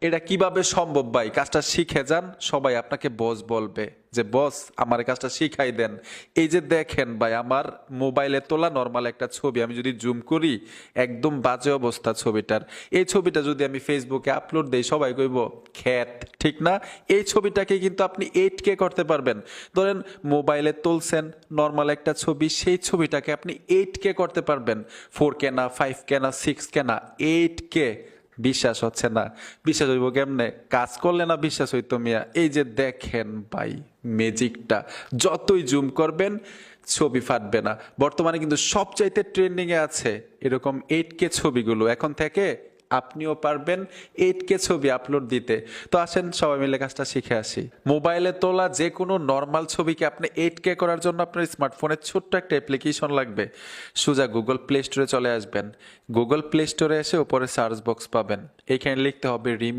এটা কিভাবে সম্ভব ভাই? কাজটা শিখে যান, সবাই আপনাকে বস বলবে যে বস আমার এই কাজটা শিখাই দেন। এই যে দেখেন ভাই, আমার মোবাইলে তোলা নর্মাল একটা ছবি, আমি যদি জুম করি একদম বাজে অবস্থা ছবিটার। এই ছবিটা যদি আমি ফেসবুকে আপলোড দেই সবাই কইব খ্যাত, ঠিক না? এই ছবিটাকে কিন্তু আপনি 8K করতে পারবেন। ধরেন মোবাইলে তুলছেন নর্মাল একটা ছবি, সেই ছবিটাকে আপনি 8K করতে পারবেন। 4K না, 5K না, 6K না, 8K। বিশ্বাস হচ্ছে না? বিশ্বাস হইব কেমনে? কাজ করলে না বিশ্বাস হইতো মিয়া। এই যে দেখেন ভাই ম্যাজিকটা, যতই জুম করবেন ছবি ফাটবে না। বর্তমানে কিন্তু সবচাইতে ট্রেন্ডিং এ আছে এরকম 8K ছবিগুলো। এখন থেকে আপনিও পারবেন 8K ছবি আপলোড দিতে। তো আসেন সবাই মিলে কাজটা শিখে আসি। মোবাইলে তোলা যে কোনো নর্মাল ছবিকে আপনি 8K করার জন্য আপনার স্মার্টফোনে ছোট্ট একটা অ্যাপ্লিকেশন লাগবে। সোজা গুগল প্লে স্টোরে চলে আসবেন। গুগল প্লে স্টোরে এসে উপরে সার্চ বক্স পাবেন, এইখানে লিখতে হবে রিমি